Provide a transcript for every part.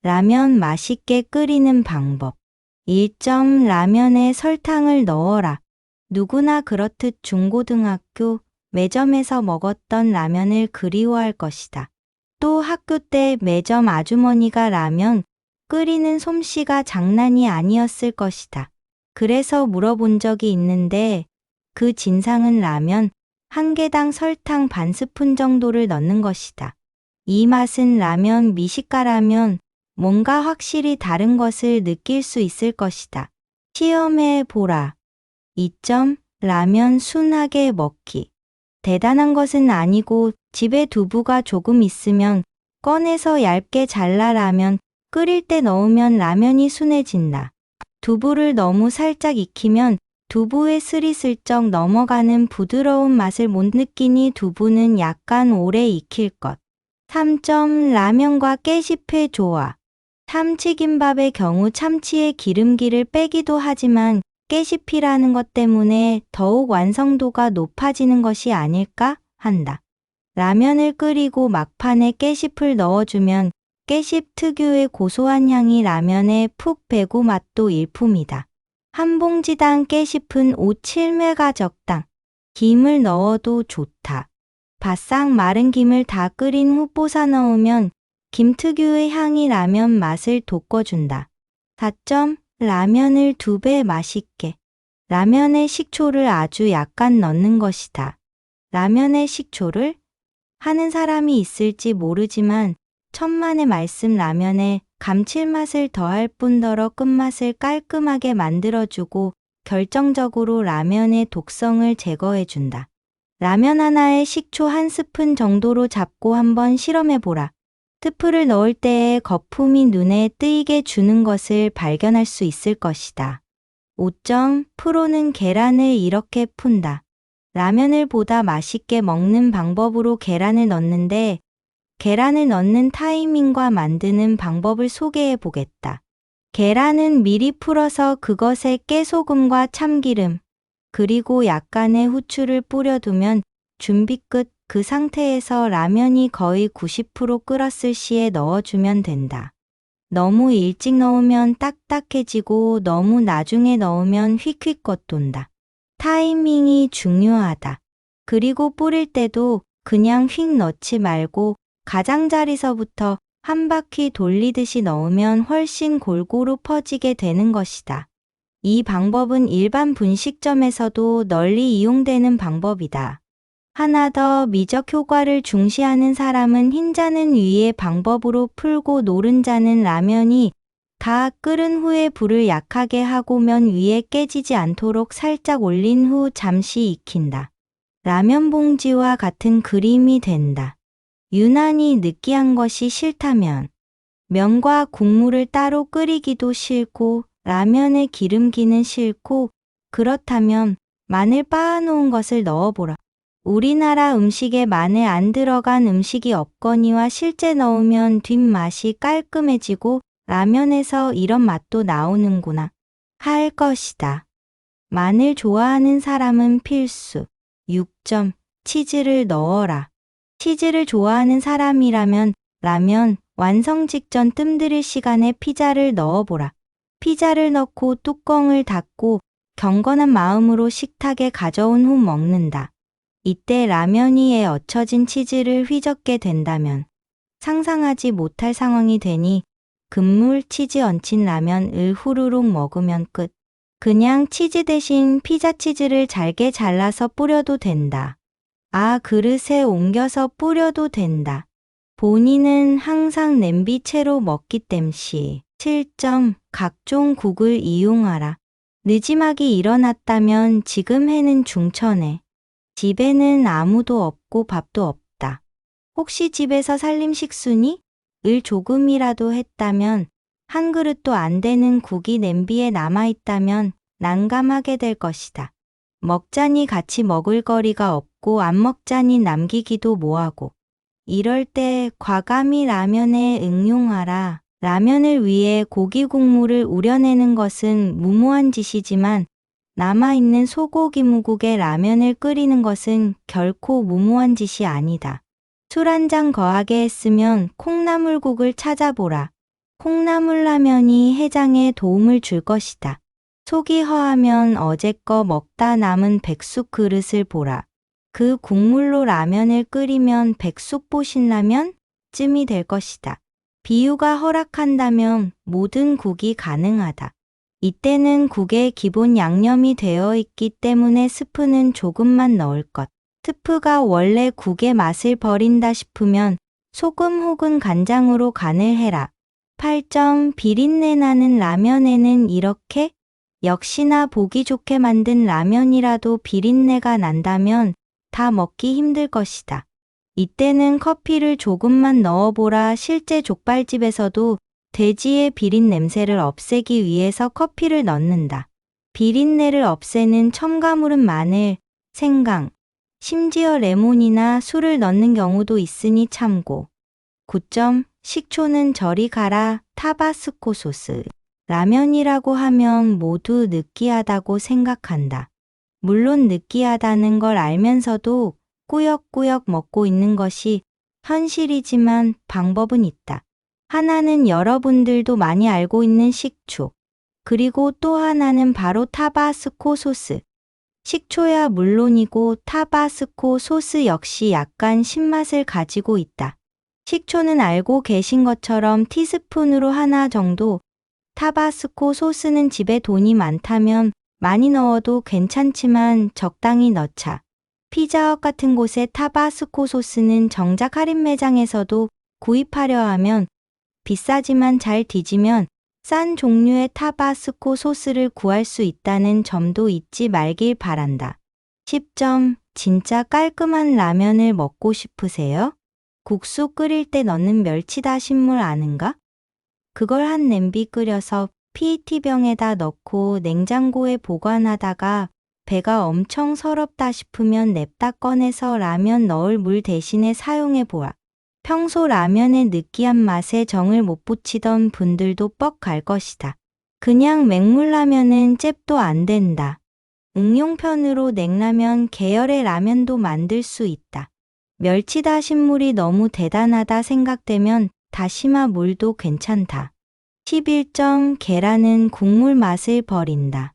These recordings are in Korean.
라면 맛있게 끓이는 방법. 1점 라면에 설탕을 넣어라. 누구나 그렇듯 중고등학교 매점에서 먹었던 라면을 그리워할 것이다. 또 학교 때 매점 아주머니가 라면 끓이는 솜씨가 장난이 아니었을 것이다. 그래서 물어본 적이 있는데 그 진상은 라면 한 개당 설탕 반 스푼 정도를 넣는 것이다. 이 맛은 라면 미식가라면 뭔가 확실히 다른 것을 느낄 수 있을 것이다. 시험해 보라. 2점 라면 순하게 먹기. 대단한 것은 아니고 집에 두부가 조금 있으면 꺼내서 얇게 잘라 라면 끓일 때 넣으면 라면이 순해진다. 두부를 너무 살짝 익히면 두부의 슬이 슬쩍 넘어가는 부드러운 맛을 못 느끼니 두부는 약간 오래 익힐 것. 3점 라면과 깨씹회 조화. 참치김밥의 경우 참치의 기름기를 빼기도 하지만 깨씹히라는 것 때문에 더욱 완성도가 높아지는 것이 아닐까 한다. 라면을 끓이고 막판에 깨씹을 넣어주면 깨씹 특유의 고소한 향이 라면에 푹 배고 맛도 일품이다. 한 봉지당 깨씹은 5, 7매가 적당. 김을 넣어도 좋다. 바싹 마른 김을 다 끓인 후 뽀사 넣으면 김 특유의 향이 라면 맛을 돋궈준다. 4점 라면을 2배 맛있게. 라면에 식초를 아주 약간 넣는 것이다. 라면에 식초를 하는 사람이 있을지 모르지만 천만의 말씀 라면에 감칠맛을 더할 뿐더러 끝맛을 깔끔하게 만들어주고 결정적으로 라면의 독성을 제거해준다. 라면 하나에 식초 한 스푼 정도로 잡고 한번 실험해보라. 스프를 넣을 때의 거품이 눈에 띄게 주는 것을 발견할 수 있을 것이다. 5점 프로는 계란을 이렇게 푼다. 라면을 보다 맛있게 먹는 방법으로 계란을 넣는데 계란을 넣는 타이밍과 만드는 방법을 소개해 보겠다. 계란은 미리 풀어서 그것에 깨소금과 참기름, 그리고 약간의 후추를 뿌려두면 준비 끝. 그 상태에서 라면이 거의 90% 끓었을 시에 넣어주면 된다. 너무 일찍 넣으면 딱딱해지고 너무 나중에 넣으면 휙휙 겉돈다. 타이밍이 중요하다. 그리고 뿌릴 때도 그냥 휙 넣지 말고 가장자리서부터 한 바퀴 돌리듯이 넣으면 훨씬 골고루 퍼지게 되는 것이다. 이 방법은 일반 분식점에서도 널리 이용되는 방법이다. 하나 더 미적 효과를 중시하는 사람은 흰자는 위의 방법으로 풀고 노른자는 라면이 다 끓은 후에 불을 약하게 하고 면 위에 깨지지 않도록 살짝 올린 후 잠시 익힌다. 라면 봉지와 같은 그림이 된다. 유난히 느끼한 것이 싫다면 면과 국물을 따로 끓이기도 싫고 라면의 기름기는 싫고 그렇다면 마늘 빻아놓은 것을 넣어보라. 우리나라 음식에 마늘 안 들어간 음식이 없거니와 실제 넣으면 뒷맛이 깔끔해지고 라면에서 이런 맛도 나오는구나 할 것이다. 마늘 좋아하는 사람은 필수. 6점 치즈를 넣어라. 치즈를 좋아하는 사람이라면 라면 완성 직전 뜸들일 시간에 피자를 넣어보라. 피자를 넣고 뚜껑을 닫고 경건한 마음으로 식탁에 가져온 후 먹는다. 이때 라면 위에 얹혀진 치즈를 휘젓게 된다면 상상하지 못할 상황이 되니 금물 치즈 얹힌 라면을 후루룩 먹으면 끝. 그냥 치즈 대신 피자 치즈를 잘게 잘라서 뿌려도 된다. 그릇에 옮겨서 뿌려도 된다. 본인은 항상 냄비채로 먹기 땜시. 7점 각종 국을 이용하라. 느지막이 일어났다면 지금 해는 중천에. 집에는 아무도 없고 밥도 없다. 혹시 집에서 살림식수니? 을 조금이라도 했다면 한 그릇도 안 되는 국이 냄비에 남아있다면 난감하게 될 것이다. 먹자니 같이 먹을 거리가 없고 안 먹자니 남기기도 뭐하고. 이럴 때 과감히 라면에 응용하라. 라면을 위해 고기 국물을 우려내는 것은 무모한 짓이지만 남아있는 소고기 무국에 라면을 끓이는 것은 결코 무모한 짓이 아니다. 술 한 잔 거하게 했으면 콩나물국을 찾아보라. 콩나물 라면이 해장에 도움을 줄 것이다. 속이 허하면 어제껏 먹다 남은 백숙 그릇을 보라. 그 국물로 라면을 끓이면 백숙보신라면쯤이 될 것이다. 비유가 허락한다면 모든 국이 가능하다. 이때는 국에 기본 양념이 되어 있기 때문에 스프는 조금만 넣을 것. 스프가 원래 국의 맛을 버린다 싶으면 소금 혹은 간장으로 간을 해라. 8점 비린내 나는 라면에는 이렇게 역시나 보기 좋게 만든 라면이라도 비린내가 난다면 다 먹기 힘들 것이다. 이때는 커피를 조금만 넣어보라. 실제 족발집에서도 돼지의 비린 냄새를 없애기 위해서 커피를 넣는다. 비린내를 없애는 첨가물은 마늘, 생강, 심지어 레몬이나 술을 넣는 경우도 있으니 참고. 9점 식초는 저리 가라. 타바스코 소스. 라면이라고 하면 모두 느끼하다고 생각한다. 물론 느끼하다는 걸 알면서도 꾸역꾸역 먹고 있는 것이 현실이지만 방법은 있다. 하나는 여러분들도 많이 알고 있는 식초, 그리고 또 하나는 바로 타바스코 소스. 식초야 물론이고 타바스코 소스 역시 약간 신맛을 가지고 있다. 식초는 알고 계신 것처럼 티스푼으로 하나 정도, 타바스코 소스는 집에 돈이 많다면 많이 넣어도 괜찮지만 적당히 넣자. 피자헛 같은 곳의 타바스코 소스는 정작 할인 매장에서도 구입하려 하면 비싸지만 잘 뒤지면 싼 종류의 타바스코 소스를 구할 수 있다는 점도 잊지 말길 바란다. 10점 진짜 깔끔한 라면을 먹고 싶으세요? 국수 끓일 때 넣는 멸치다신물 아는가? 그걸 한 냄비 끓여서 PET병에다 넣고 냉장고에 보관하다가 배가 엄청 서럽다 싶으면 냅다 꺼내서 라면 넣을 물 대신에 사용해 보아. 평소 라면의 느끼한 맛에 정을 못 붙이던 분들도 뻑 갈 것이다. 그냥 맹물라면은 잽도 안 된다. 응용편으로 냉라면 계열의 라면도 만들 수 있다. 멸치 다신물이 너무 대단하다 생각되면 다시마 물도 괜찮다. 11점 계란은 국물 맛을 버린다.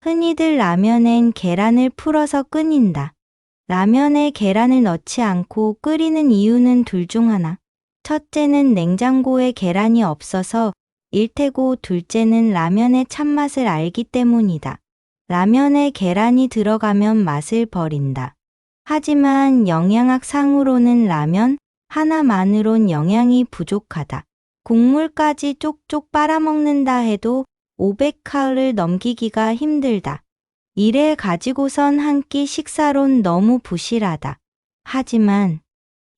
흔히들 라면엔 계란을 풀어서 끓인다. 라면에 계란을 넣지 않고 끓이는 이유는 둘 중 하나. 첫째는 냉장고에 계란이 없어서 일테고 둘째는 라면의 참맛을 알기 때문이다. 라면에 계란이 들어가면 맛을 버린다. 하지만 영양학상으로는 라면 하나만으론 영양이 부족하다. 국물까지 쪽쪽 빨아먹는다 해도 500칼을 넘기기가 힘들다. 이래 가지고선 한 끼 식사론 너무 부실하다. 하지만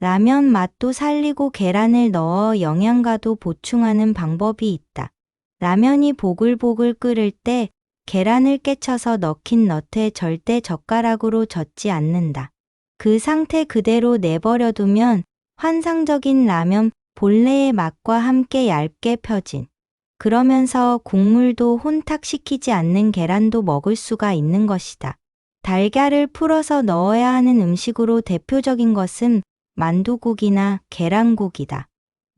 라면 맛도 살리고 계란을 넣어 영양가도 보충하는 방법이 있다. 라면이 보글보글 끓을 때 계란을 깨쳐서 넣긴 넣되 절대 젓가락으로 젓지 않는다. 그 상태 그대로 내버려 두면 환상적인 라면 본래의 맛과 함께 얇게 펴진, 그러면서 국물도 혼탁시키지 않는 계란도 먹을 수가 있는 것이다. 달걀을 풀어서 넣어야 하는 음식으로 대표적인 것은 만두국이나 계란국이다.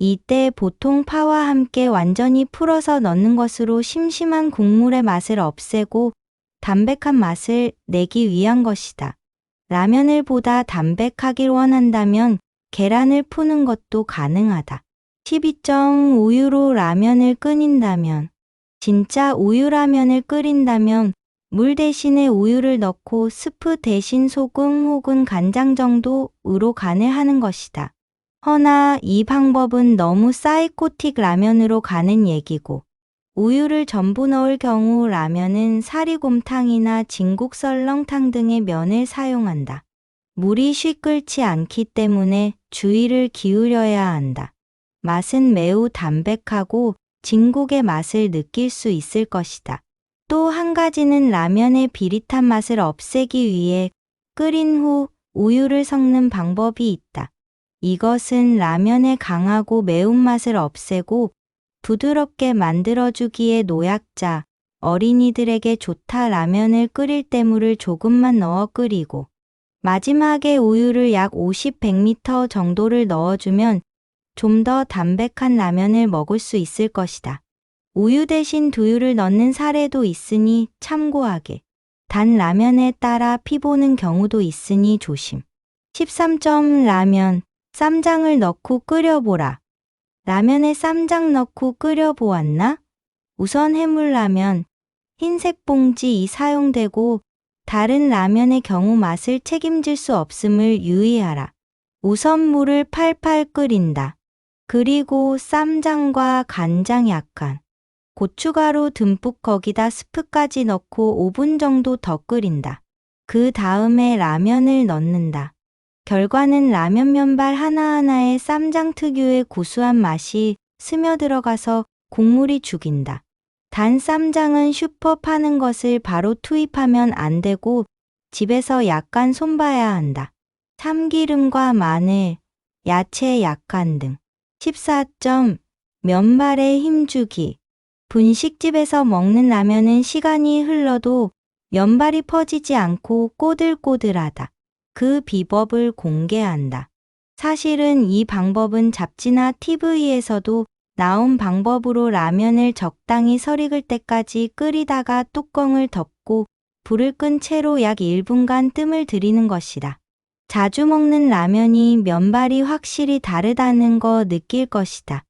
이때 보통 파와 함께 완전히 풀어서 넣는 것으로 심심한 국물의 맛을 없애고 담백한 맛을 내기 위한 것이다. 라면을 보다 담백하길 원한다면 계란을 푸는 것도 가능하다. 12점 우유로 라면을 끓인다면, 진짜 우유라면을 끓인다면 물 대신에 우유를 넣고 스프 대신 소금 혹은 간장 정도로 간을 하는 것이다. 허나 이 방법은 너무 사이코틱 라면으로 가는 얘기고, 우유를 전부 넣을 경우 라면은 사리곰탕이나 진국설렁탕 등의 면을 사용한다. 물이 쉬 끓지 않기 때문에 주의를 기울여야 한다. 맛은 매우 담백하고 진국의 맛을 느낄 수 있을 것이다. 또 한 가지는 라면의 비릿한 맛을 없애기 위해 끓인 후 우유를 섞는 방법이 있다. 이것은 라면의 강하고 매운맛을 없애고 부드럽게 만들어주기에 노약자, 어린이들에게 좋다. 라면을 끓일 때 물을 조금만 넣어 끓이고 마지막에 우유를 약 50-100ml 정도를 넣어주면 좀 더 담백한 라면을 먹을 수 있을 것이다. 우유 대신 두유를 넣는 사례도 있으니 참고하게. 단 라면에 따라 피보는 경우도 있으니 조심. 13점 라면, 쌈장을 넣고 끓여보라. 라면에 쌈장 넣고 끓여보았나? 우선 해물라면, 흰색 봉지 사용되고 다른 라면의 경우 맛을 책임질 수 없음을 유의하라. 우선 물을 팔팔 끓인다. 그리고 쌈장과 간장 약간, 고춧가루 듬뿍 거기다 스프까지 넣고 5분 정도 더 끓인다. 그 다음에 라면을 넣는다. 결과는 라면 면발 하나하나에 쌈장 특유의 고소한 맛이 스며들어가서 국물이 죽인다. 단 쌈장은 슈퍼 파는 것을 바로 투입하면 안 되고 집에서 약간 손봐야 한다. 참기름과 마늘, 야채 약간 등. 14점 면발에 힘주기. 분식집에서 먹는 라면은 시간이 흘러도 면발이 퍼지지 않고 꼬들꼬들하다. 그 비법을 공개한다. 사실은 이 방법은 잡지나 TV에서도 나온 방법으로 라면을 적당히 설익을 때까지 끓이다가 뚜껑을 덮고 불을 끈 채로 약 1분간 뜸을 들이는 것이다. 자주 먹는 라면이 면발이 확실히 다르다는 거 느낄 것이다.